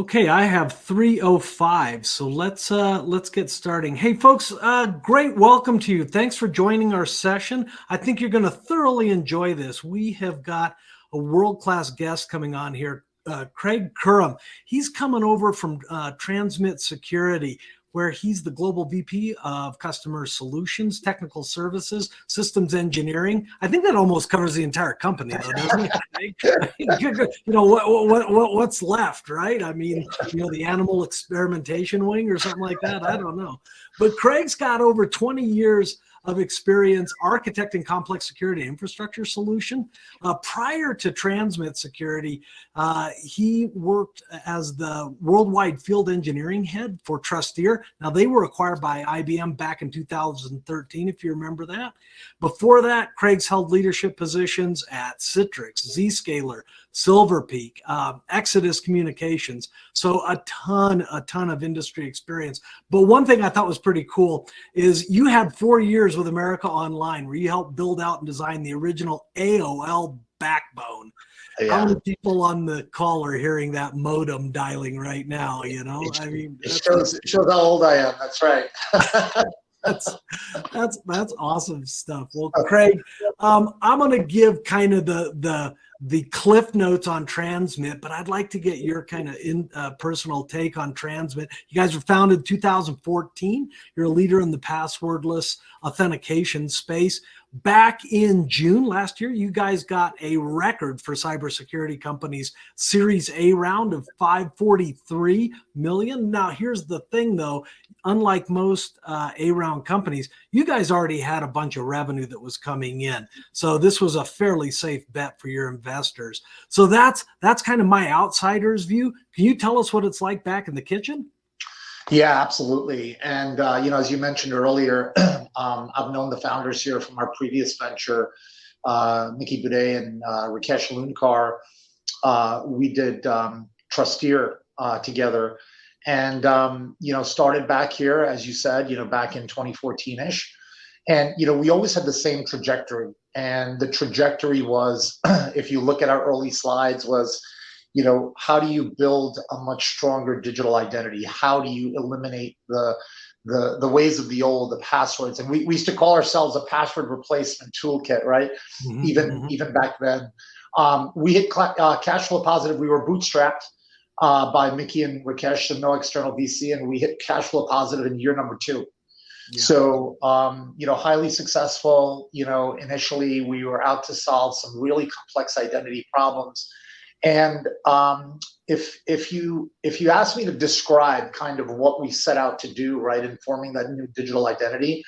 Okay, I have 3:05, so let's get starting. Hey folks, great welcome to you. Thanks for joining our session. I think you're going to thoroughly enjoy this. We have got a world-class guest coming on here, Craig Currim. He's coming over from Transmit Security, where he's the Global VP of Customer Solutions, Technical Services, Systems Engineering. I think that almost covers the entire company, though, doesn't it? You know, what's left, right? I mean, you know, the animal experimentation wing or something like that. I don't know. But Craig's got over 20 years of experience architecting complex security infrastructure solution. Prior to Transmit Security, he worked as the worldwide field engineering head for Trusteer. Now, they were acquired by IBM back in 2013, if you remember that. Before that, Craig's held leadership positions at Citrix, Zscaler, Silver Peak, Exodus Communications. So a ton of industry experience. But one thing I thought was pretty cool is you had 4 years with America Online, where you helped build out and design the original AOL backbone. Yeah. How many people on the call are hearing that modem dialing right now? You know, I mean, it shows how old I am. That's right. that's awesome stuff. Well, Craig, I'm going to give kind of the cliff notes on Transmit, but I'd like to get your kind of personal take on Transmit. You guys were founded in 2014. You're a leader in the passwordless authentication space. Back in June last year, you guys got a record for cybersecurity companies Series A round of $543 million. Now, here's the thing, though. Unlike most A round companies, you guys already had a bunch of revenue that was coming in. So this was a fairly safe bet for your investors. So that's kind of my outsider's view. Can you tell us what it's like back in the kitchen? Yeah, absolutely. And, you know, as you mentioned earlier, I've known the founders here from our previous venture, Mickey Boudet and Rakesh Lunkar. We did Trusteer together and, you know, started back here, as you said, you know, back in 2014-ish. And, you know, we always had the same trajectory. And the trajectory was, if you look at our early slides, was, you know, how do you build a much stronger digital identity? How do you eliminate the ways of the old, the passwords? And we used to call ourselves a password replacement toolkit, right? Mm-hmm. Even back then. We hit cash flow positive. We were bootstrapped by Mickey and Rakesh and no external VC, and we hit cash flow positive in year number 2. Yeah. So, you know, highly successful. You know, initially we were out to solve some really complex identity problems. And if you ask me to describe kind of what we set out to do, right, in forming that new digital identity,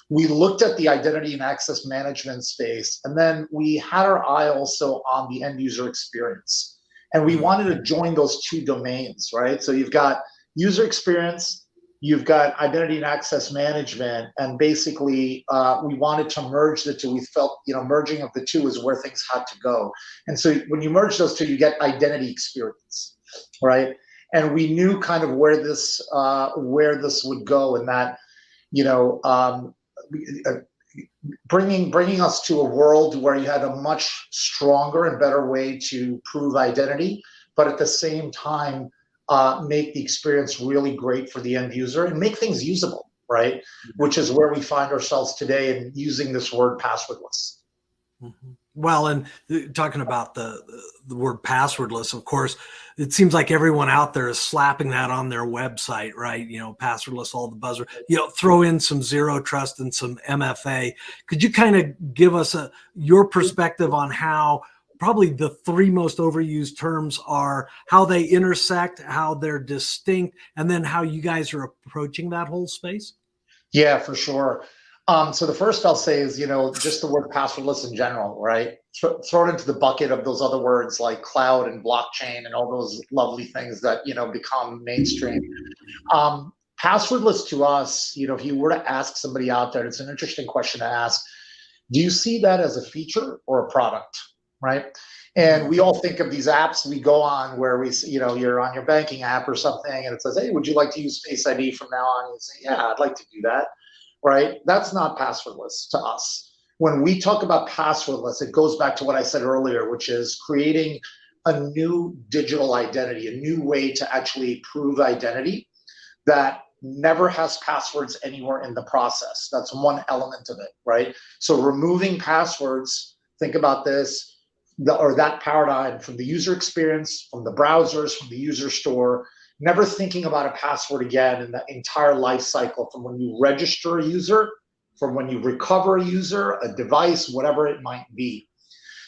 we looked at the identity and access management space, and then we had our eye also on the end user experience. And we wanted to join those two domains, right? So you've got user experience, you've got identity and access management, and basically we wanted to merge the two. We felt, you know, merging of the two is where things had to go. And so when you merge those two, you get identity experience, right? And we knew kind of where this would go, and that, you know, bringing us to a world where you had a much stronger and better way to prove identity, but at the same time, make the experience really great for the end user and make things usable, right? Mm-hmm. Which is where we find ourselves today in using this word passwordless. Mm-hmm. Well, and talking about the word passwordless, of course, it seems like everyone out there is slapping that on their website, right? You know, passwordless, all the buzzword, you know, throw in some zero trust and some MFA. Could you kind of give us your perspective on how probably the 3 most overused terms are, how they intersect, how they're distinct, and then how you guys are approaching that whole space? Yeah, for sure. So the first I'll say is, you know, just the word passwordless in general, right? Throw it into the bucket of those other words like cloud and blockchain and all those lovely things that, you know, become mainstream. Passwordless to us, you know, if you were to ask somebody out there, it's an interesting question to ask. Do you see that as a feature or a product? Right. And we all think of these apps we go on where we, you know, you're on your banking app or something and it says, hey, would you like to use Face ID from now on? And you say, yeah, I'd like to do that. Right. That's not passwordless to us. When we talk about passwordless, it goes back to what I said earlier, which is creating a new digital identity, a new way to actually prove identity that never has passwords anywhere in the process. That's one element of it, right? So removing passwords, think about this, or that paradigm from the user experience, from the browsers, from the user store, never thinking about a password again in the entire life cycle, from when you register a user, from when you recover a user, a device, whatever it might be.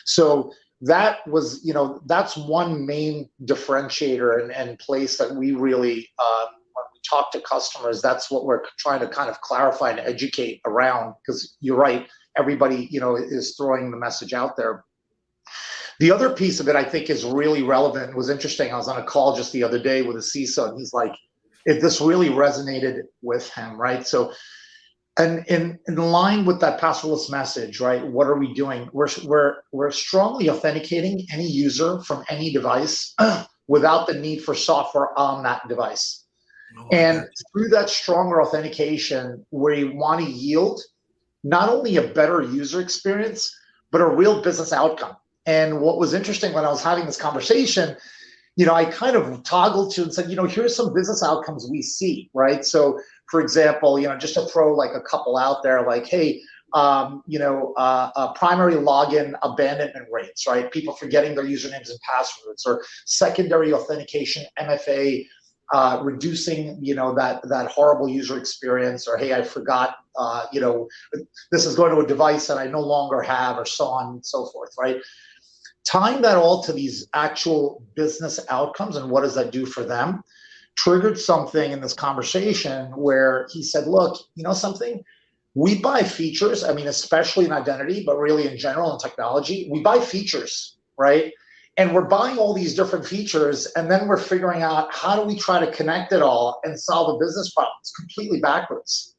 So that was, that's one main differentiator and place that we really, when we talk to customers, that's what we're trying to kind of clarify and educate around, because you're right, everybody, is throwing the message out there. The other piece of it I think is really relevant, was interesting. I was on a call just the other day with a CISO, and he's like, this really resonated with him, right? So, and in line with that passwordless message, right? What are we doing? We're strongly authenticating any user from any device without the need for software on that device. And through that stronger authentication, we want to yield not only a better user experience, but a real business outcome. And what was interesting when I was having this conversation, I kind of toggled to and said, here's some business outcomes we see, right? So, for example, just to throw like a couple out there, like, hey, primary login abandonment rates, right? People forgetting their usernames and passwords, or secondary authentication, MFA, reducing, that horrible user experience, or, hey, I forgot, this is going to a device that I no longer have, or so on and so forth, right? Tying that all to these actual business outcomes and what does that do for them triggered something in this conversation where he said, look, something, we buy features, especially in identity, but really in general in technology, we buy features, right? And we're buying all these different features, and then we're figuring out how do we try to connect it all and solve a business problem. It's completely backwards,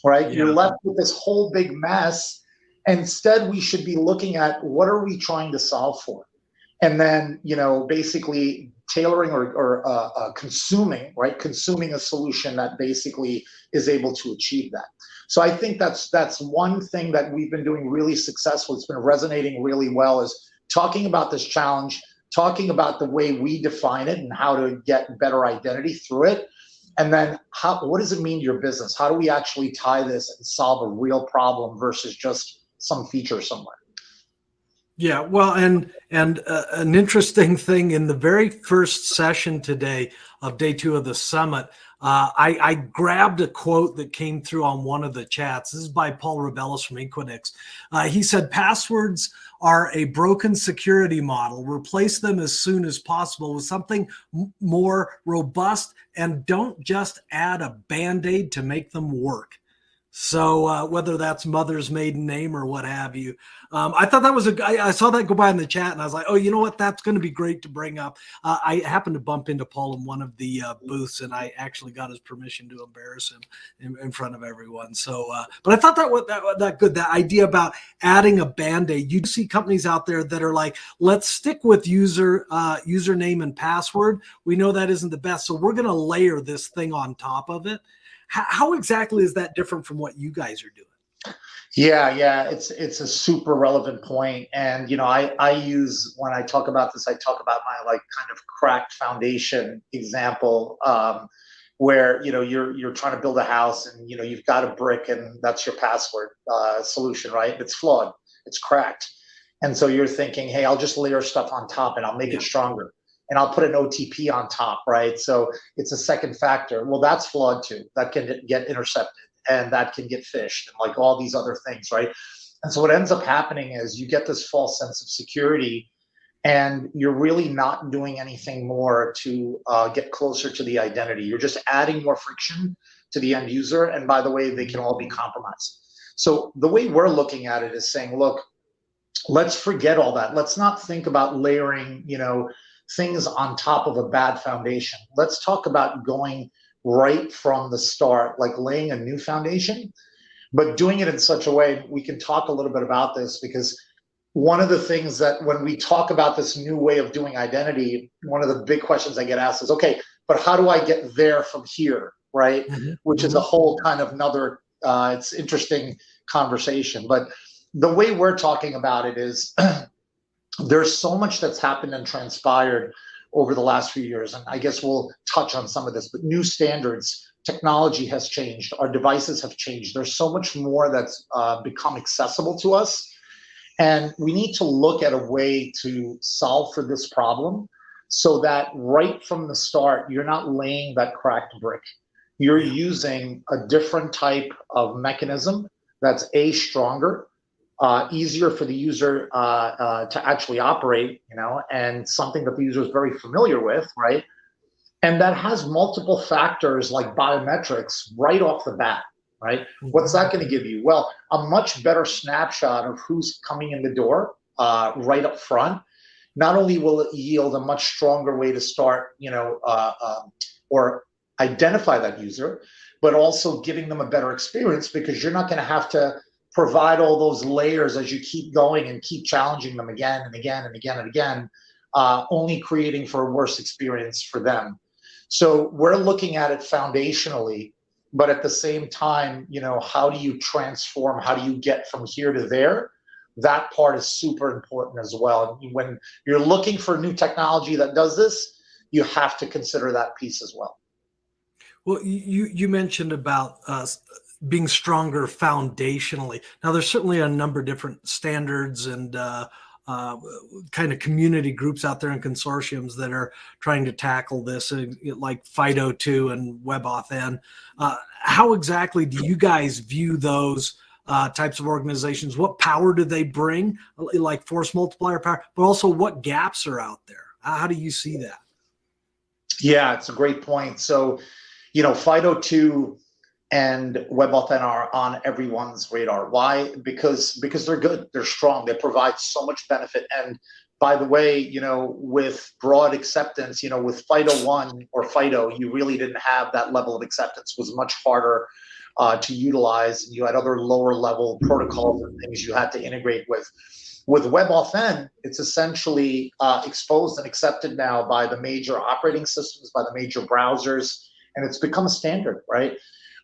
right? Yeah. You're left with this whole big mess. Instead, we should be looking at what are we trying to solve for? And then, basically tailoring or consuming, right? Consuming a solution that basically is able to achieve that. So I think that's one thing that we've been doing really successful. It's been resonating really well, is talking about this challenge, talking about the way we define it and how to get better identity through it. And then what does it mean to your business? How do we actually tie this and solve a real problem versus just some feature somewhere? Yeah, well, and an interesting thing, in the very first session today of day 2 of the summit, I grabbed a quote that came through on one of the chats. This is by Paul Rebellis from Equinix. He said, passwords are a broken security model. Replace them as soon as possible with something more robust, and don't just add a Band-Aid to make them work. So whether that's mother's maiden name or what have you, I thought that was I saw that go by in the chat, and I was like, oh, you know what? That's going to be great to bring up. I happened to bump into Paul in one of the booths, and I actually got his permission to embarrass him in front of everyone. So, but I thought that good, that idea about adding a Band-Aid. You see companies out there that are like, let's stick with username and password. We know that isn't the best, so we're going to layer this thing on top of it. How exactly is that different from what you guys are doing? Yeah, it's a super relevant point. And I use, when I talk about this, I talk about my kind of cracked foundation example, where you're trying to build a house, and you've got a brick, and that's your password solution, right? It's flawed, it's cracked, and so you're thinking, hey, I'll just layer stuff on top and I'll make it stronger. And I'll put an OTP on top, right? So it's a second factor. Well, that's flawed too. That can get intercepted, and that can get phished, and all these other things, right? And so what ends up happening is you get this false sense of security, and you're really not doing anything more to get closer to the identity. You're just adding more friction to the end user. And by the way, they can all be compromised. So the way we're looking at it is saying, look, let's forget all that. Let's not think about layering, things on top of a bad foundation. Let's talk about going right from the start, like laying a new foundation, but doing it in such a way. We can talk a little bit about this, because one of the things that when we talk about this new way of doing identity, one of the big questions I get asked is, okay, but how do I get there from here, right? Mm-hmm. Which is a whole kind of another, it's interesting conversation. But the way we're talking about it is, there's so much that's happened and transpired over the last few years, and I guess we'll touch on some of this, but new standards, technology has changed, our devices have changed. There's so much more that's become accessible to us, and we need to look at a way to solve for this problem so that right from the start, you're not laying that cracked brick. You're using a different type of mechanism that's stronger, easier for the user to actually operate, and something that the user is very familiar with, right? And that has multiple factors like biometrics right off the bat, right? What's that going to give you? Well, a much better snapshot of who's coming in the door right up front. Not only will it yield a much stronger way to start, or identify that user, but also giving them a better experience, because you're not going to have to provide all those layers as you keep going and keep challenging them again and again and again and again, only creating for a worse experience for them. So we're looking at it foundationally, but at the same time, how do you transform? How do you get from here to there? That part is super important as well. And when you're looking for new technology that does this, you have to consider that piece as well. Well, you mentioned about being stronger foundationally. Now, there's certainly a number of different standards and kind of community groups out there and consortiums that are trying to tackle this, like FIDO2 and WebAuthn. How exactly do you guys view those types of organizations? What power do they bring, like force multiplier power, but also what gaps are out there? How do you see that? Yeah, it's a great point. So, FIDO2 and WebAuthn are on everyone's radar. Why? Because they're good, they're strong, they provide so much benefit. And by the way, with broad acceptance, with FIDO1 or FIDO, you really didn't have that level of acceptance. It was much harder to utilize. You had other lower level protocols and things you had to integrate with. With WebAuthn, it's essentially exposed and accepted now by the major operating systems, by the major browsers, and it's become a standard, right?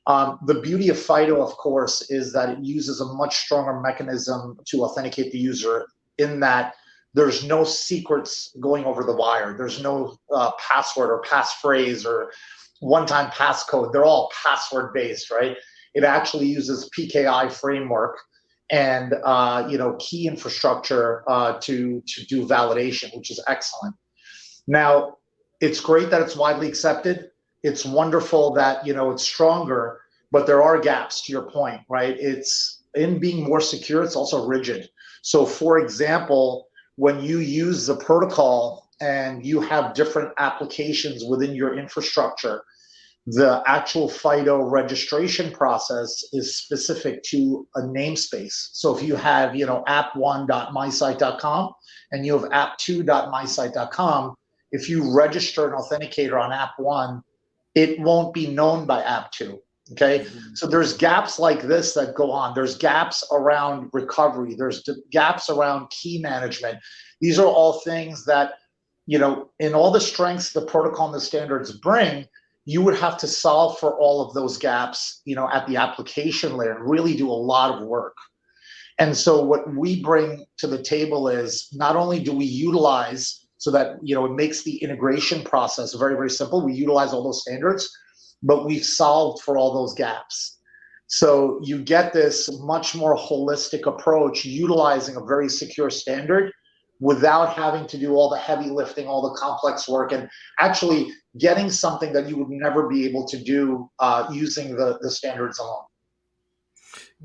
The beauty of FIDO, of course, is that it uses a much stronger mechanism to authenticate the user, in that there's no secrets going over the wire. There's no password or passphrase or one-time passcode. They're all password-based, right? It actually uses PKI framework and key infrastructure to do validation, which is excellent. Now, it's great that it's widely accepted. It's wonderful that it's stronger, but there are gaps, to your point, right? It's in being more secure, it's also rigid. So for example, when you use the protocol and you have different applications within your infrastructure, the actual FIDO registration process is specific to a namespace. So if you have, app1.mysite.com and you have app2.mysite.com, if you register an authenticator on app1, it won't be known by app2. Okay. Mm-hmm. So there's gaps like this that go on. There's gaps around recovery. There's gaps around key management. These are all things that, in all the strengths the protocol and the standards bring, you would have to solve for all of those gaps, at the application layer, and really do a lot of work. And so what we bring to the table is, not only do we utilize, so that it makes the integration process very, very simple, we utilize all those standards, but we've solved for all those gaps. So you get this much more holistic approach, utilizing a very secure standard without having to do all the heavy lifting, all the complex work, and actually getting something that you would never be able to do using the standards alone.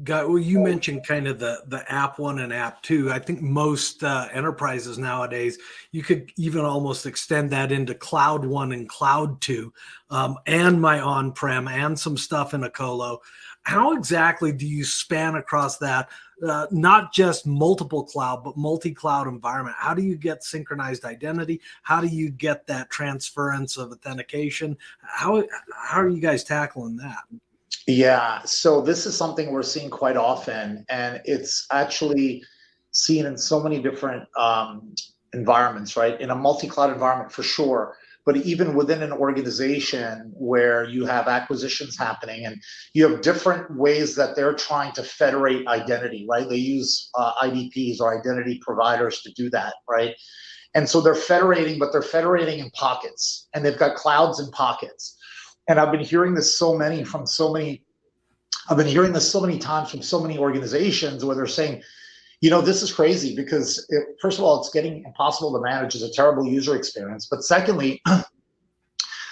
Well, you mentioned kind of the app 1 and app 2. I think most enterprises nowadays, you could even almost extend that into cloud 1 and cloud 2, and my on-prem and some stuff in a colo. How exactly do you span across that, not just multiple cloud, but multi-cloud environment? How do you get synchronized identity? How do you get that transference of authentication? How are you guys tackling that? Yeah, so this is something we're seeing quite often, and it's actually seen in so many different environments, right? In a multi-cloud environment, for sure, but even within an organization where you have acquisitions happening and you have different ways that they're trying to federate identity, right? They use IDPs or identity providers to do that, right? And so they're federating, but they're federating in pockets, and they've got clouds in pockets. And I've been hearing this so many times from so many organizations where they're saying, this is crazy because first of all, it's getting impossible to manage. It's a terrible user experience. But secondly,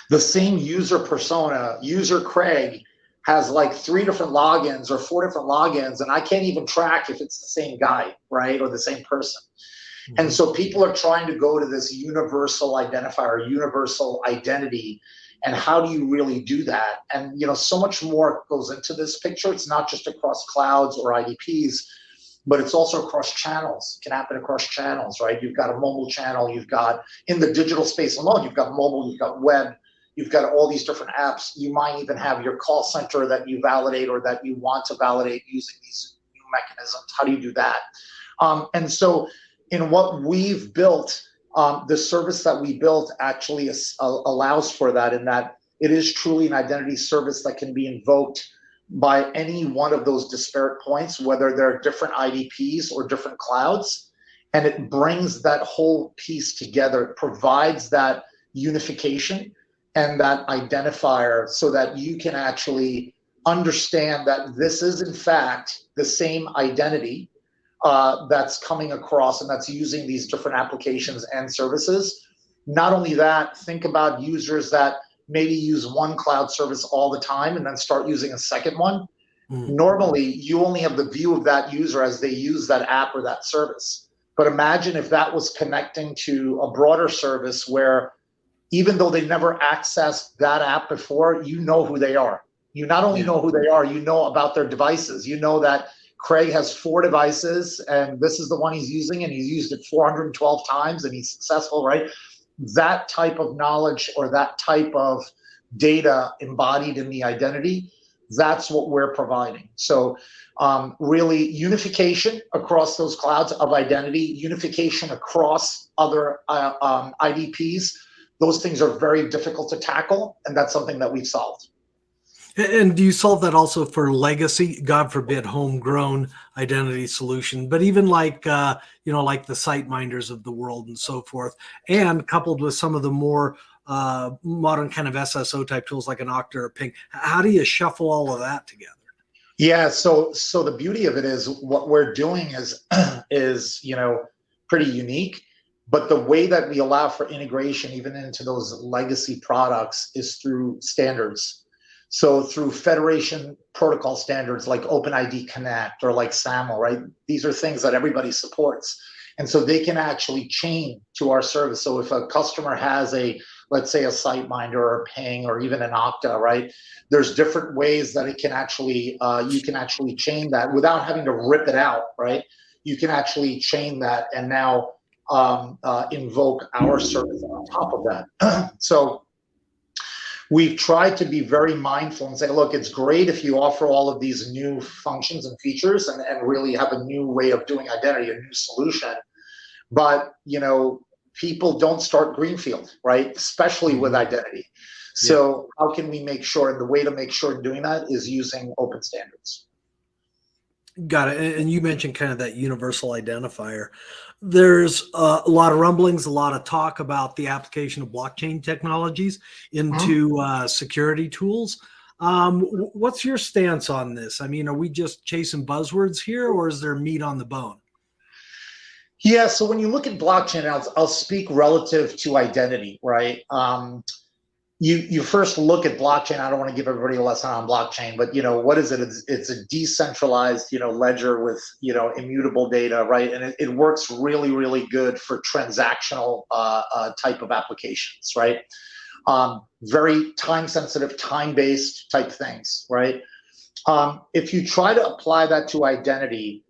the same user persona, user Craig, has like 3 different logins or 4 different logins, and I can't even track if it's the same guy, right, or the same person. Mm-hmm. And so people are trying to go to this universal identifier, universal identity. And how do you really do that? And so much more goes into this picture. It's not just across clouds or IDPs, but it's also across channels. It can happen across channels, right? You've got a mobile channel. You've got, in the digital space alone, you've got mobile, you've got web, you've got all these different apps. You might even have your call center that you validate or that you want to validate using these new mechanisms. How do you do that? And so in what we've built, the service that we built actually allows for that, in that it is truly an identity service that can be invoked by any one of those disparate points, whether they're different IDPs or different clouds, and it brings that whole piece together. It provides that unification and that identifier so that you can actually understand that this is in fact the same identity that's coming across and that's using these different applications and services. Not only that, think about users that maybe use one cloud service all the time and then start using a second one. Normally, you only have the view of that user as they use that app or that service. But imagine if that was connecting to a broader service where even though they never accessed that app before, you know who they are. You not only know who they are, you know about their devices. You know that Craig has 4 devices and this is the one he's using and he's used it 412 times and he's successful, right? That type of knowledge or that type of data embodied in the identity, that's what we're providing. So really unification across those clouds of identity, unification across other IDPs, those things are very difficult to tackle, and that's something that we've solved. And do you solve that also for legacy, God forbid, homegrown identity solution, but even like, like the SiteMinders of the world and so forth, and coupled with some of the more modern kind of SSO type tools like an Okta or Ping, how do you shuffle all of that together? Yeah, so the beauty of it is what we're doing is pretty unique, but the way that we allow for integration even into those legacy products is through standards. So through federation protocol standards like OpenID Connect or like SAML, right? These are things that everybody supports. And so they can actually chain to our service. So if a customer has let's say a SiteMinder or a Ping or even an Okta, right? There's different ways that it can actually, you can actually chain that without having to rip it out, right? You can actually chain that and now invoke our service on top of that. So we've tried to be very mindful and say, look, it's great if you offer all of these new functions and features and really have a new way of doing identity, a new solution. But, people don't start greenfield, right? Especially with identity. So how can we make sure, and the way to make sure in doing that is using open standards. Got it. And you mentioned kind of that universal identifier. There's a lot of rumblings, a lot of talk about the application of blockchain technologies into security tools. What's your stance on this? I mean, are we just chasing buzzwords here, or is there meat on the bone? Yeah, so when you look at blockchain, I'll speak relative to identity, right? You first look at blockchain. I don't want to give everybody a lesson on blockchain, but what is it? It's a decentralized, ledger with, immutable data, right? And it works really, really good for transactional type of applications, right? Very time sensitive, time-based type things, right? If you try to apply that to identity,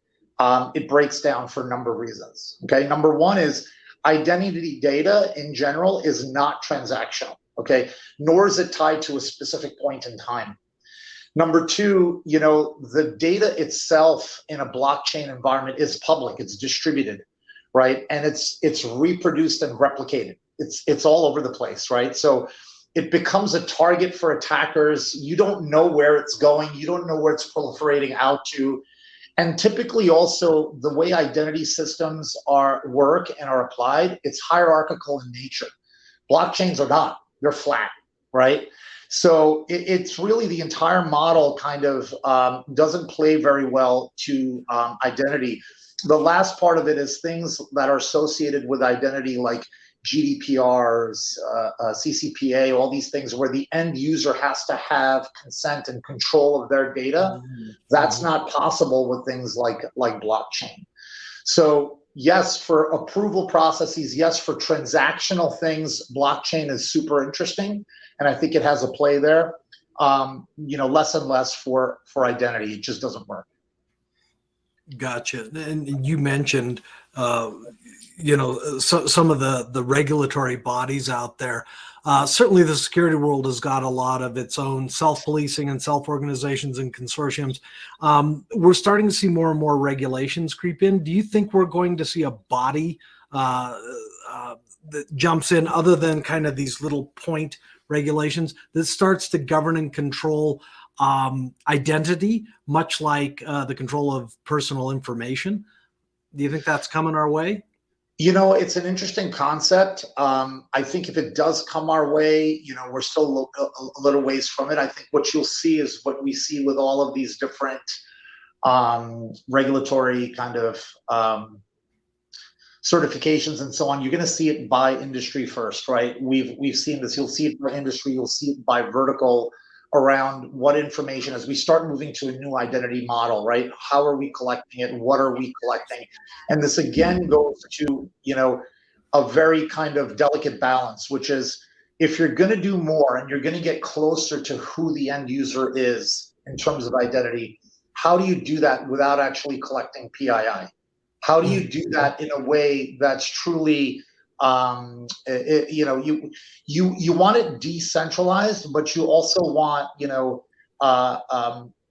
it breaks down for a number of reasons. Okay, number one is identity data in general is not transactional. Okay, nor is it tied to a specific point in time. Number two, the data itself in a blockchain environment is public, it's distributed, right? And it's reproduced and replicated. it's all over the place, right? So it becomes a target for attackers. You don't know where it's going. You don't know where it's proliferating out to. And typically also the way identity systems work and are applied, it's hierarchical in nature. Blockchains are not, they're flat, right? So it's really the entire model kind of doesn't play very well to identity. The last part of it is things that are associated with identity, like GDPRs, CCPA, all these things where the end user has to have consent and control of their data. That's not possible with things like blockchain. So yes, for approval processes, yes, for transactional things, blockchain is super interesting, and I think it has a play there. Less and less for identity. It just doesn't work. Gotcha. And you mentioned, some of the regulatory bodies out there. Certainly the security world has got a lot of its own self-policing and self-organizations and consortiums. We're starting to see more and more regulations creep in. Do you think we're going to see a body that jumps in, other than kind of these little point regulations, that starts to govern and control identity, much like the control of personal information? Do you think that's coming our way? It's an interesting concept. I think if it does come our way, we're still a little ways from it. I think what you'll see is what we see with all of these different regulatory kind of certifications and so on. You're going to see it by industry first, right? We've seen this. You'll see it by industry. You'll see it by vertical, around what information, as we start moving to a new identity model, right? How are we collecting it? What are we collecting? And this again goes to, a very kind of delicate balance, which is, if you're going to do more and you're going to get closer to who the end user is in terms of identity, how do you do that without actually collecting PII? How do you do that in a way that's truly, you want it decentralized, but you also want,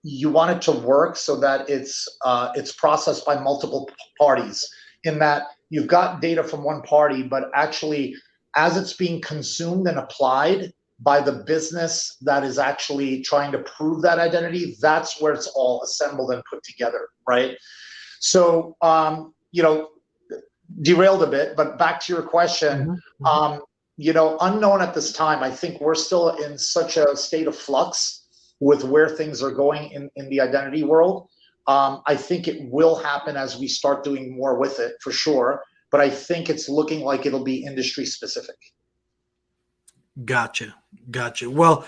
you want it to work so that it's processed by multiple parties, in that you've got data from one party, but actually as it's being consumed and applied by the business that is actually trying to prove that identity, that's where it's all assembled and put together, right? So, derailed a bit, but back to your question, unknown at this time. I think we're still in such a state of flux with where things are going in the identity world. I think it will happen as we start doing more with it, for sure, but I think it's looking like it'll be industry specific. Gotcha. Well,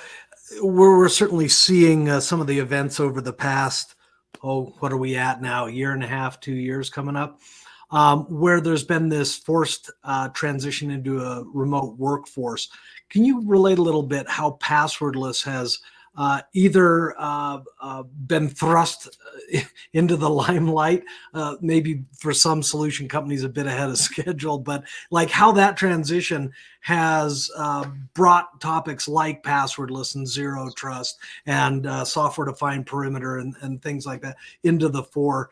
we're certainly seeing some of the events over the past, what are we at now? A year and a half, 2 years coming up, where there's been this forced transition into a remote workforce. Can you relate a little bit how Passwordless has either been thrust into the limelight, maybe for some solution companies a bit ahead of schedule, but like how that transition has brought topics like passwordless and zero trust and software-defined perimeter and things like that into the fore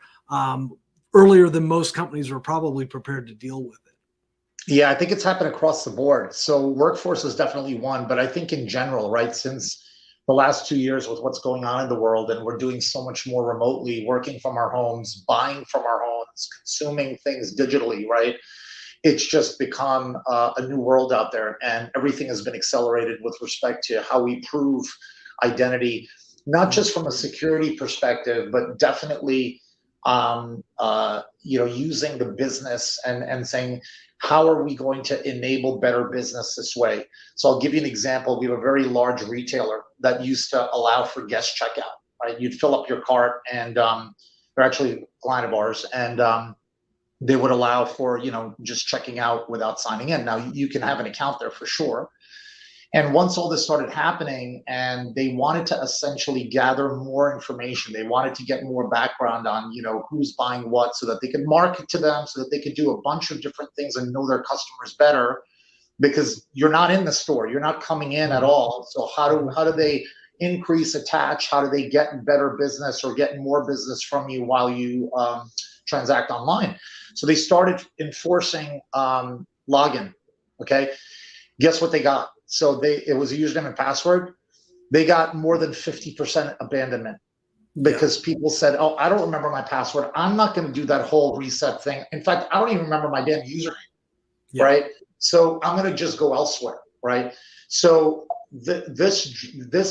earlier than most companies were probably prepared to deal with it? Yeah, I think it's happened across the board. So workforce is definitely one, but I think in general, right, since the last 2 years with what's going on in the world, and we're doing so much more remotely, working from our homes, buying from our homes, consuming things digitally, right? It's just become a new world out there, and everything has been accelerated with respect to how we prove identity, not just from a security perspective, but definitely using the business and saying, how are we going to enable better business this way? So I'll give you an example. We have a very large retailer that used to allow for guest checkout, right? You'd fill up your cart, and they're actually a client of ours, and they would allow for, just checking out without signing in. Now, you can have an account there for sure. And once all this started happening, and they wanted to essentially gather more information, they wanted to get more background on, who's buying what, so that they could market to them, so that they could do a bunch of different things and know their customers better, because you're not in the store, you're not coming in at all. So how do they increase attach? How do they get better business or get more business from you while you transact online? So they started enforcing login. Okay, guess what they got? So it was a username and password. They got more than 50% abandonment because people said, oh, I don't remember my password. I'm not going to do that whole reset thing. In fact, I don't even remember my damn username, right? So I'm going to just go elsewhere, right? So this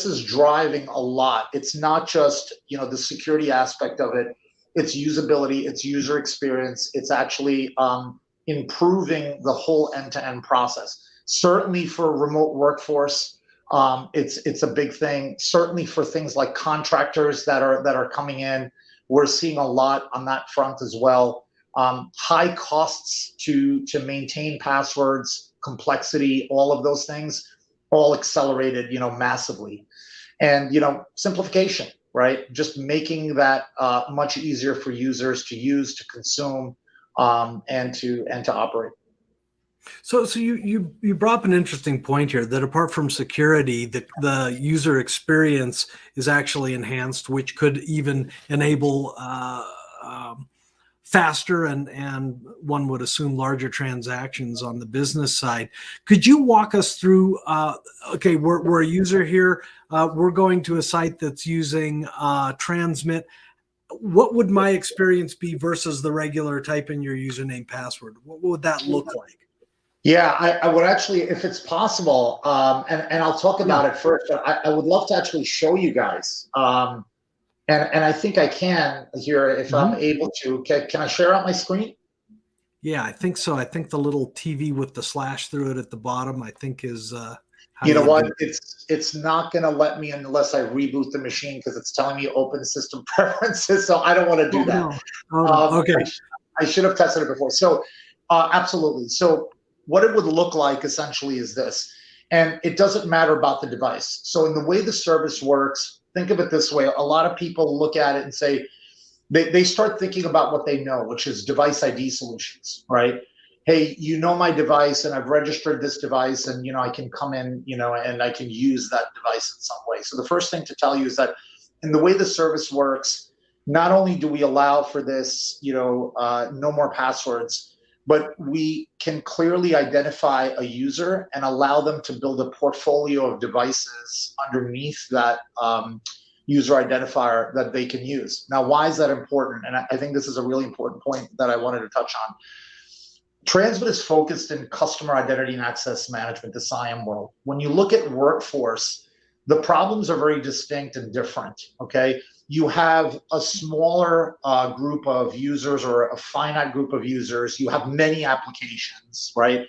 is driving a lot. It's not just, the security aspect of it. It's usability, it's user experience. It's actually improving the whole end-to-end process. Certainly for remote workforce, it's a big thing. Certainly for things like contractors that are coming in, we're seeing a lot on that front as well. High costs to maintain passwords, complexity, all of those things, all accelerated, massively. And simplification, right? Just making that much easier for users to use, to consume, and to operate. So you brought up an interesting point here that apart from security, the user experience is actually enhanced, which could even enable faster and one would assume larger transactions on the business side. Could you walk us through, okay, we're a user here, we're going to a site that's using Transmit. What would my experience be versus the regular type in your username password? What would that look like? Yeah, I would actually, if it's possible, and I'll talk about it first, but I would love to actually show you guys. And I think I can here if I'm able to. Can I share out my screen? Yeah, I think so. I think the little TV with the slash through it at the bottom, I think is how you know what? It's not going to let me unless I reboot the machine because it's telling me open system preferences. So I don't want to do that. No. Okay. I should have tested it before. So absolutely. So what it would look like essentially is this, and it doesn't matter about the device. So in the way the service works, think of it this way. A lot of people look at it and say, they start thinking about what they know, which is device ID solutions, right? Hey, my device and I've registered this device and, I can come in, and I can use that device in some way. So the first thing to tell you is that in the way the service works, not only do we allow for this, no more passwords, but we can clearly identify a user and allow them to build a portfolio of devices underneath that user identifier that they can use. Now, why is that important? And I think this is a really important point that I wanted to touch on. Transmit is focused in customer identity and access management, the CIAM world. When you look at workforce, the problems are very distinct and different, okay? You have a smaller group of users or a finite group of users. You have many applications, right?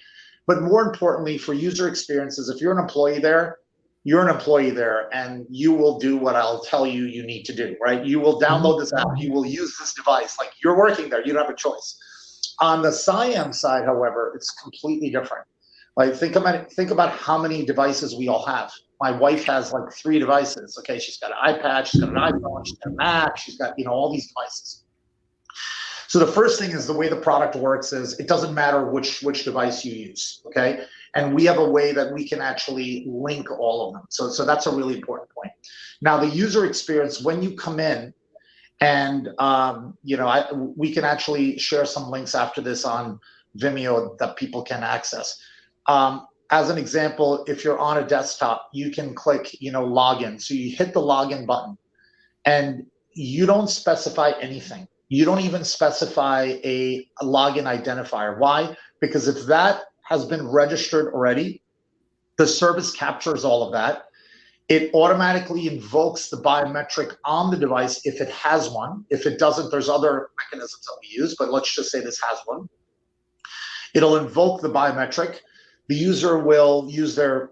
But more importantly, for user experiences, if you're an employee there, you're an employee there, and you will do what I'll tell you you need to do, right? You will download this app. You will use this device. Like, you're working there. You don't have a choice. On the CIAM side, however, it's completely different. Like, think about how many devices we all have. My wife has like 3 devices. Okay, she's got an iPad, she's got an iPhone, she's got a Mac, she's got all these devices. So the first thing is the way the product works is it doesn't matter which device you use. Okay, and we have a way that we can actually link all of them. So that's a really important point. Now the user experience when you come in, and we can actually share some links after this on Vimeo that people can access. As an example, if you're on a desktop, you can click, login. So you hit the login button and you don't specify anything. You don't even specify a login identifier. Why? Because if that has been registered already, the service captures all of that. It automatically invokes the biometric on the device if it has one. If it doesn't, there's other mechanisms that we use, but let's just say this has one. It'll invoke the biometric. The user will use their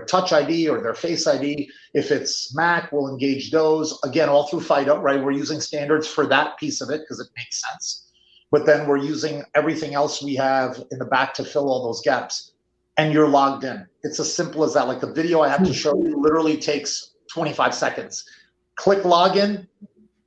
Touch ID or their Face ID. If it's Mac, we'll engage those. Again, all through FIDO, right? We're using standards for that piece of it because it makes sense. But then we're using everything else we have in the back to fill all those gaps. And you're logged in. It's as simple as that. Like the video I have to show you literally takes 25 seconds. Click login,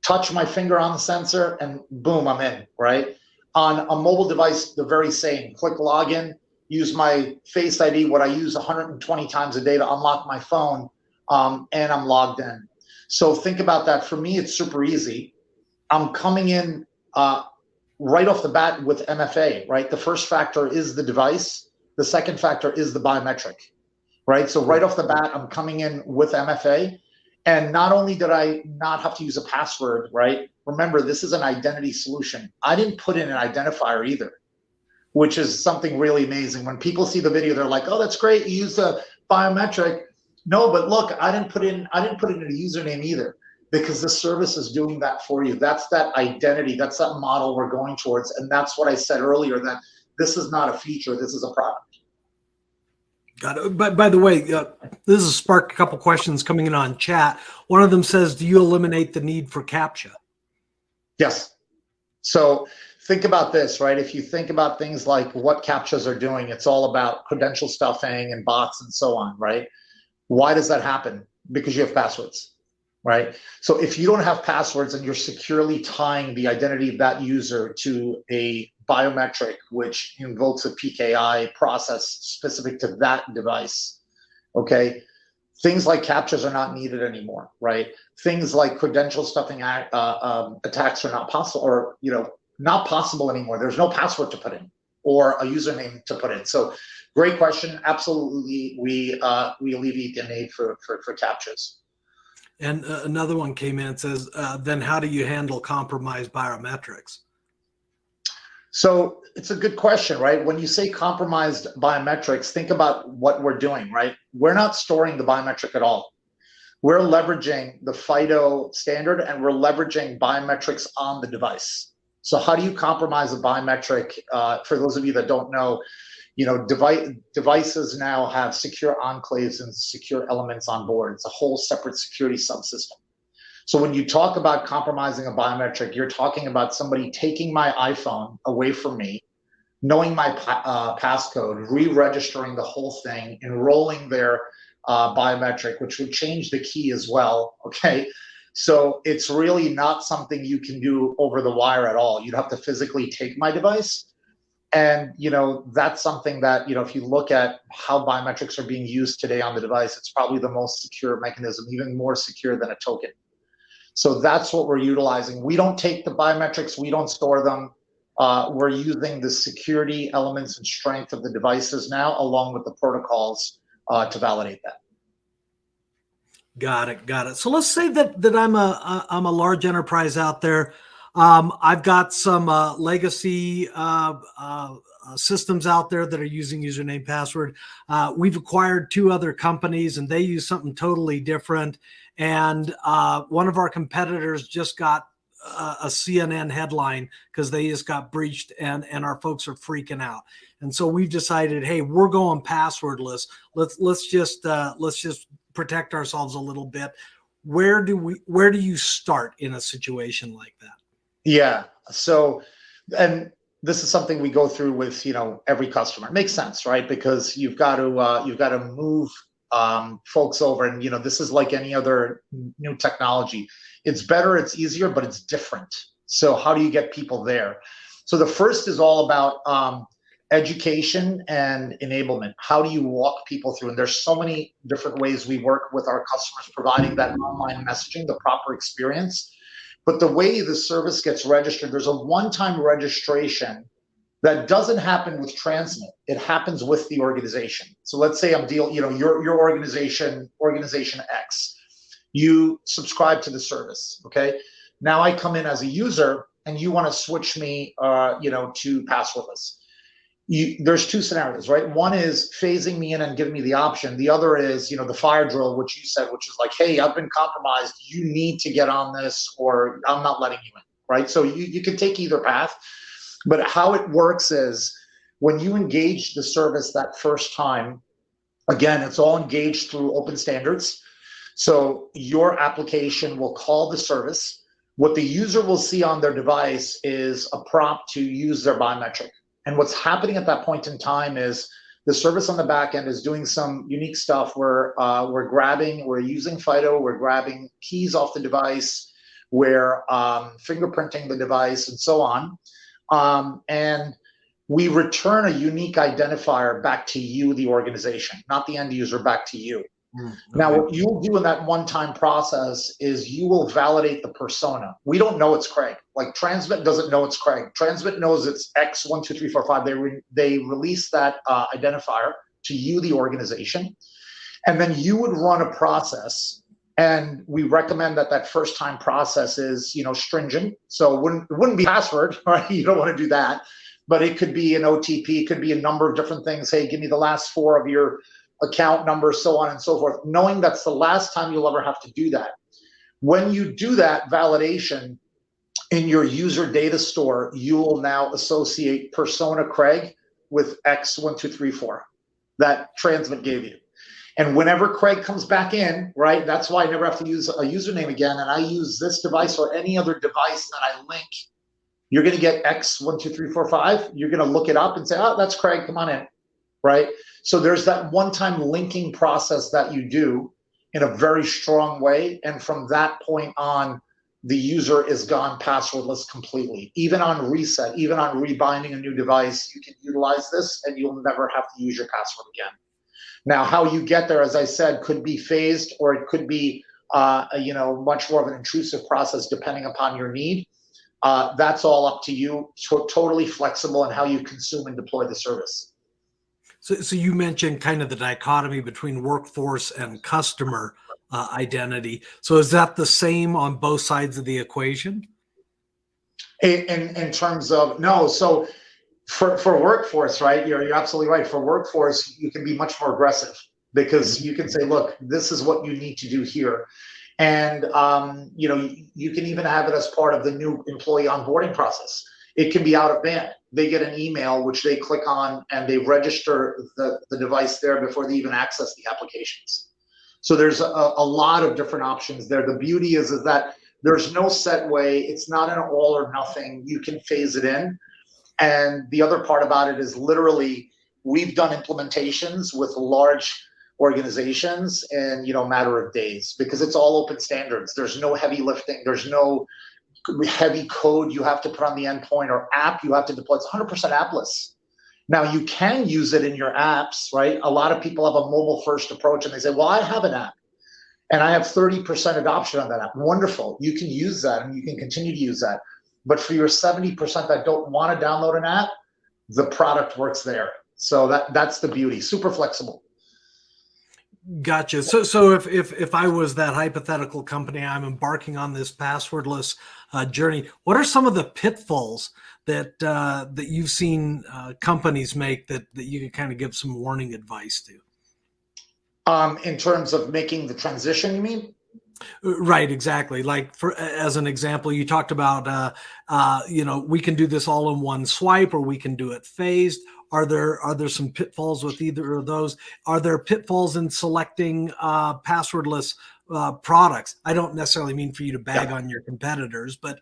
touch my finger on the sensor, and boom, I'm in, right? On a mobile device, the very same. Click login, use my Face ID, what I use 120 times a day to unlock my phone, and I'm logged in. So think about that. For me, it's super easy. I'm coming in right off the bat with MFA, right? The first factor is the device. The second factor is the biometric, right? So right off the bat, I'm coming in with MFA. And not only did I not have to use a password, right? Remember, this is an identity solution. I didn't put in an identifier either, which is something really amazing. When people see the video, they're like, "Oh, that's great. You used a biometric." No, but look, I didn't put in a username either, because the service is doing that for you. That's that identity. That's that model we're going towards. And that's what I said earlier, that this is not a feature. This is a product. Got it. But by the way, this has sparked a couple questions coming in on chat. One of them says, do you eliminate the need for Captcha? Yes. So think about this, right? If you think about things like what Captchas are doing, it's all about credential stuffing and bots and so on, right? Why does that happen? Because you have passwords, right? So if you don't have passwords and you're securely tying the identity of that user to a biometric, which invokes a PKI process specific to that device, okay, things like Captchas are not needed anymore, right? Things like credential stuffing attacks are not possible, or not possible anymore. There's no password to put in or a username to put in. So great question. Absolutely, we alleviate the need for Captchas. And another one came in and says, then how do you handle compromised biometrics? So it's a good question, right? When you say compromised biometrics, think about what we're doing, right? We're not storing the biometric at all. We're leveraging the FIDO standard, and we're leveraging biometrics on the device. So how do you compromise a biometric? For those of you that don't know, devices now have secure enclaves and secure elements on board. It's a whole separate security subsystem. So when you talk about compromising a biometric, you're talking about somebody taking my iPhone away from me, knowing my passcode, re-registering the whole thing, enrolling their biometric, which would change the key as well, okay? So it's really not something you can do over the wire at all. You'd have to physically take my device. And, that's something that, if you look at how biometrics are being used today on the device, it's probably the most secure mechanism, even more secure than a token. So that's what we're utilizing. We don't take the biometrics. We don't store them. We're using the security elements and strength of the devices now, along with the protocols to validate that. Got it. So let's say that I'm a large enterprise out there. I've got some legacy systems out there that are using username password. We've acquired 2 other companies, and they use something totally different. And one of our competitors just got a CNN headline because they just got breached, and our folks are freaking out. And so we've decided, hey, we're going passwordless. Let's just protect ourselves a little bit. Where do you start in a situation like that? Yeah. So, and this is something we go through with every customer. It makes sense, right? Because you've got to move folks over, and this is like any other new technology. It's better, it's easier, but it's different. So how do you get people there? So the first is all about education and enablement. How do you walk people through? And there's so many different ways we work with our customers, providing that online messaging, the proper experience. But the way the service gets registered, there's a one-time registration that doesn't happen with Transmit. It happens with the organization. So let's say I'm your organization X. You subscribe to the service, okay? Now I come in as a user, and you want to switch me, to passwordless. There's 2 scenarios, right? One is phasing me in and giving me the option. The other is, the fire drill, which you said, which is like, hey, I've been compromised. You need to get on this, or I'm not letting you in, right? So you can take either path. But how it works is when you engage the service that first time, again, it's all engaged through open standards. So your application will call the service. What the user will see on their device is a prompt to use their biometric. And what's happening at that point in time is the service on the back end is doing some unique stuff where we're using FIDO, we're grabbing keys off the device, we're fingerprinting the device, and so on. And we return a unique identifier back to you, the organization, not the end user, back to you. Now, Okay. what you'll do in that one-time process is you will validate the persona. We don't know it's Craig. Like Transmit doesn't know it's Craig. Transmit knows it's X12345. They release that identifier to you, the organization, and then you would run a process. And we recommend that first-time process is, stringent. So it wouldn't be password, right? You don't want to do that. But it could be an OTP, it could be a number of different things. Hey, give me the last 4 of your account number, so on and so forth, knowing that's the last time you'll ever have to do that. When you do that validation in your user data store, you will now associate persona Craig with X1234 that Transmit gave you. And whenever Craig comes back in, right, that's why I never have to use a username again. And I use this device or any other device that I link. You're going to get X12345. You're going to look it up and say, oh, that's Craig, come on in, right? So there's that one-time linking process that you do in a very strong way. And from that point on, the user is gone passwordless completely. Even on reset, even on rebinding a new device, you can utilize this and you'll never have to use your password again. Now, how you get there, as I said, could be phased or it could be much more of an intrusive process depending upon your need. That's all up to you. So totally flexible in how you consume and deploy the service. So you mentioned kind of the dichotomy between workforce and customer identity. So is that the same on both sides of the equation? In terms of, no, so for workforce, right, you're absolutely right. For workforce, you can be much more aggressive because you can say, look, this is what you need to do here. And, you can even have it as part of the new employee onboarding process. It can be out of band. They get an email, which they click on and they register the device there before they even access the applications. So there's a lot of different options there. The beauty is that there's no set way. It's not an all or nothing. You can phase it in. And the other part about it is literally we've done implementations with large organizations in a matter of days because it's all open standards. There's no heavy lifting. There's no heavy code you have to put on the endpoint or app you have to deploy. It's 100% appless. Now you can use it in your apps, right? A lot of people have a mobile first approach and they say, well, I have an app and I have 30% adoption on that app. Wonderful. You can use that and you can continue to use that. But for your 70% that don't want to download an app, the product works there. So that's the beauty. Super flexible. Gotcha. So if I was that hypothetical company, I'm embarking on this passwordless journey. What are some of the pitfalls that you've seen companies make that you could kind of give some warning advice to? In terms of making the transition, you mean? Right, exactly. Like as an example, you talked about we can do this all in one swipe, or we can do it phased. Are there some pitfalls with either of those? Are there pitfalls in selecting passwordless products? I don't necessarily mean for you to bag on your competitors, but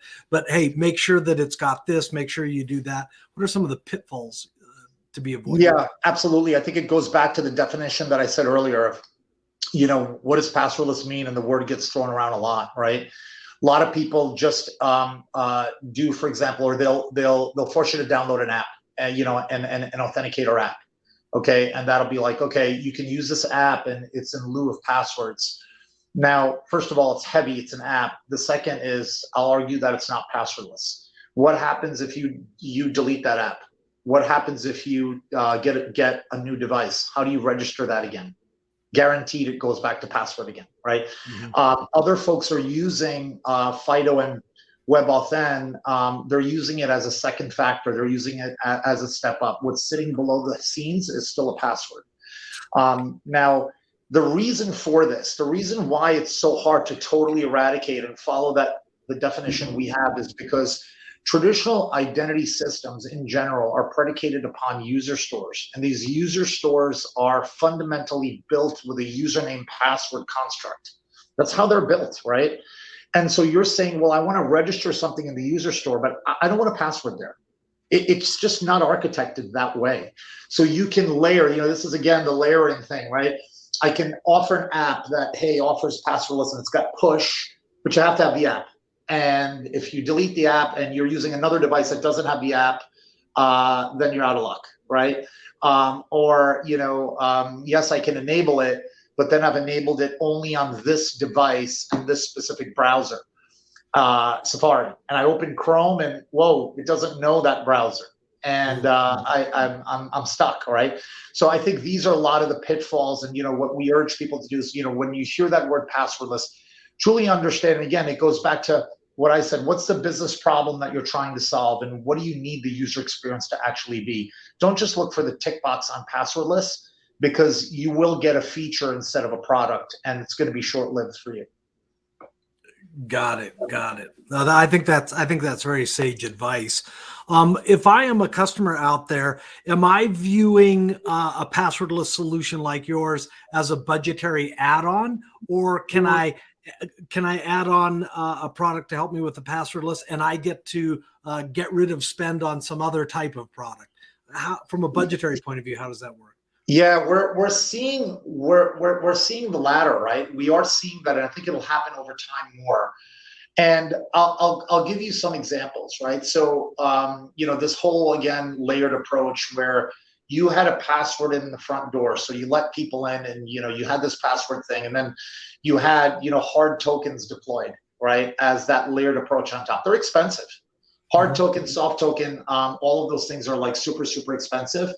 hey, make sure that it's got this. Make sure you do that. What are some of the pitfalls to be avoided? Yeah, absolutely. I think it goes back to the definition that I said earlier of, what does passwordless mean? And the word gets thrown around a lot, right? A lot of people just do, for example, or they'll force you to download an app. And authenticate our app, okay? And that'll be like, okay, you can use this app and it's in lieu of passwords. Now, first of all, it's heavy, it's an app. The second is, I'll argue that it's not passwordless. What happens if you delete that app? What happens if you get a new device? How do you register that again? Guaranteed it goes back to password again, right? Mm-hmm. Other folks are using FIDO and WebAuthn, they're using it as a second factor. They're using it as a step up. What's sitting below the scenes is still a password. Now, the reason for this, the reason why it's so hard to totally eradicate and follow the definition we have is because traditional identity systems in general are predicated upon user stores. And these user stores are fundamentally built with a username password construct. That's how they're built, right? And so you're saying, well, I want to register something in the user store, but I don't want a password there. It's just not architected that way. So you can layer, this is again the layering thing, right? I can offer an app that, hey, offers passwordless and it's got push, but you have to have the app. And if you delete the app and you're using another device that doesn't have the app, then you're out of luck, right? Yes, I can enable it, but then I've enabled it only on this device and this specific browser, Safari. And I open Chrome, and whoa, it doesn't know that browser, and I'm stuck. Right. So I think these are a lot of the pitfalls, and what we urge people to do is, when you hear that word passwordless, truly understand. And again, it goes back to what I said. What's the business problem that you're trying to solve, and what do you need the user experience to actually be? Don't just look for the tick box on passwordless, because you will get a feature instead of a product, and it's going to be short-lived for you. Got it. Now, I think that's very sage advice. If I am a customer out there, am I viewing a passwordless solution like yours as a budgetary add-on, or can I add on a product to help me with the passwordless, and I get to get rid of spend on some other type of product? From a budgetary point of view, how does that work? Yeah, we're seeing the latter, right? We are seeing that, and I think it'll happen over time more. And I'll give you some examples, right? So this whole, again, layered approach where you had a password in the front door, so you let people in, and you had this password thing, and then you had hard tokens deployed, right, as that layered approach on top. They're expensive. Hard token, soft token, all of those things are like super, super expensive,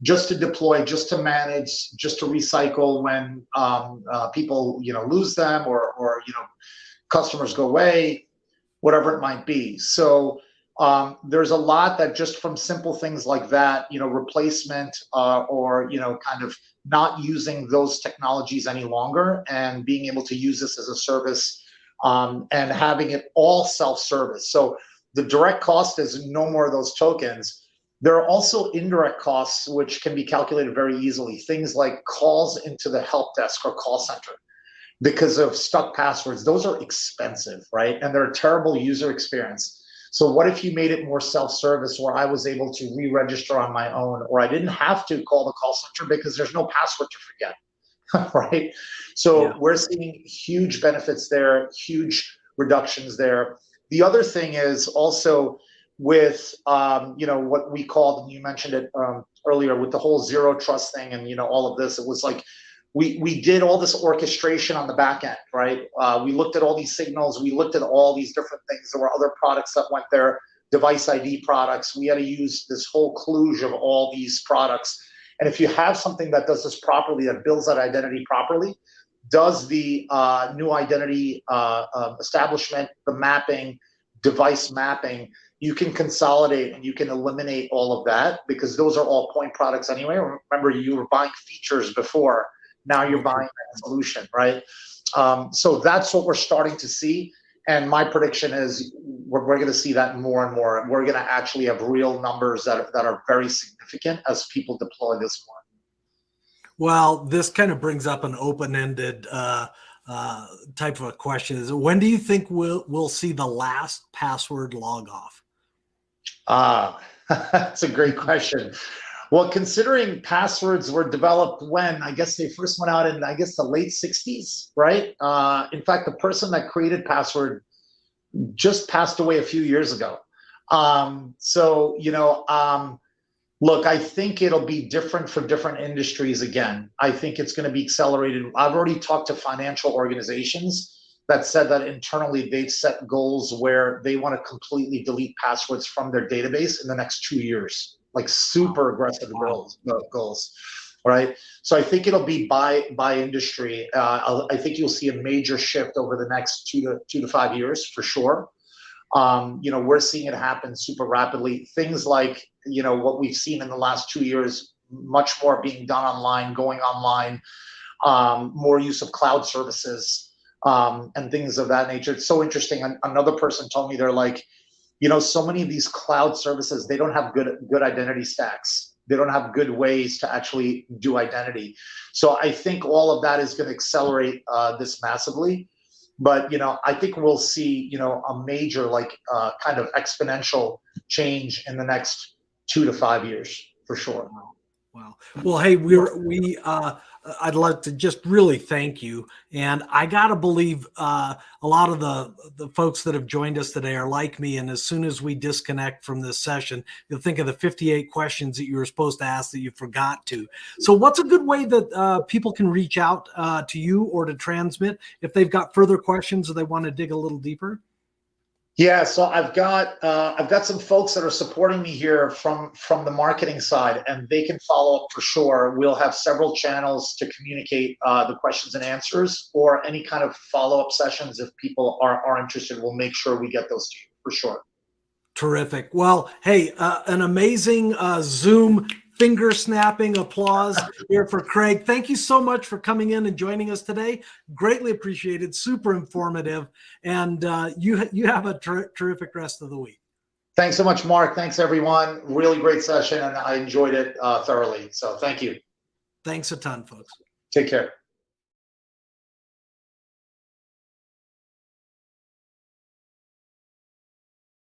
just to deploy, just to manage, just to recycle when people lose them, or customers go away, whatever it might be. So there's a lot that just from simple things like that, replacement, or kind of not using those technologies any longer, and being able to use this as a service, and having it all self-service. So the direct cost is no more of those tokens. There are also indirect costs, which can be calculated very easily. Things like calls into the help desk or call center because of stuck passwords. Those are expensive, right? And they're a terrible user experience. So what if you made it more self-service, where I was able to re-register on my own, or I didn't have to call the call center because there's no password to forget, right? So we're seeing huge benefits there, huge reductions there. The other thing is also with what we called, and you mentioned it earlier, with the whole zero trust thing, and all of this. It was like we did all this orchestration on the back end, right? We looked at all these signals, we looked at all these different things. There were other products that went there, device ID products. We had to use this whole kludge of all these products. And if you have something that does this properly, that builds that identity properly, does the new identity establishment, the mapping, device mapping, you can consolidate and you can eliminate all of that, because those are all point products anyway. Remember, you were buying features before. Now you're buying that solution, right? So that's what we're starting to see. And my prediction is we're going to see that more and more. We're going to actually have real numbers that are very significant as people deploy this more. Well, this kind of brings up an open-ended type of a question. Is when do you think we'll see the last password log off? That's a great question. Well, considering passwords were developed when, I guess they first went out in, I guess, the late 60s, right? In fact, the person that created password just passed away a few years ago. Look, I think it'll be different for different industries again. I think it's going to be accelerated. I've already talked to financial organizations that said that internally they've set goals where they want to completely delete passwords from their database in the next 2 years, like super aggressive goals, right? So I think it'll be by industry. I think you'll see a major shift over the next 2 to 5 years for sure. We're seeing it happen super rapidly. Things like, what we've seen in the last 2 years, much more being done online, going online, more use of cloud services, and things of that nature. It's so interesting. Another person told me, they're like, so many of these cloud services, they don't have good identity stacks. They don't have good ways to actually do identity. So I think all of that is going to accelerate this massively. But, I think we'll see, a major, kind of exponential change in the next 2 to 5 years for sure. Wow. Well, hey, I'd like to just really thank you. And I got to believe a lot of the folks that have joined us today are like me. And as soon as we disconnect from this session, you'll think of the 58 questions that you were supposed to ask that you forgot to. So what's a good way that people can reach out to you or to Transmit if they've got further questions or they want to dig a little deeper? Yeah, so I've got some folks that are supporting me here from the marketing side, and they can follow up for sure. We'll have several channels to communicate the questions and answers, or any kind of follow-up sessions if people are interested. We'll make sure we get those to you for sure. Terrific. Well, hey, an amazing Zoom finger snapping applause here for Craig. Thank you so much for coming in and joining us today. Greatly appreciated, super informative, and you have a terrific rest of the week. Thanks so much, Mark. Thanks, everyone. Really great session, and I enjoyed it thoroughly. So thank you. Thanks a ton, folks. Take care.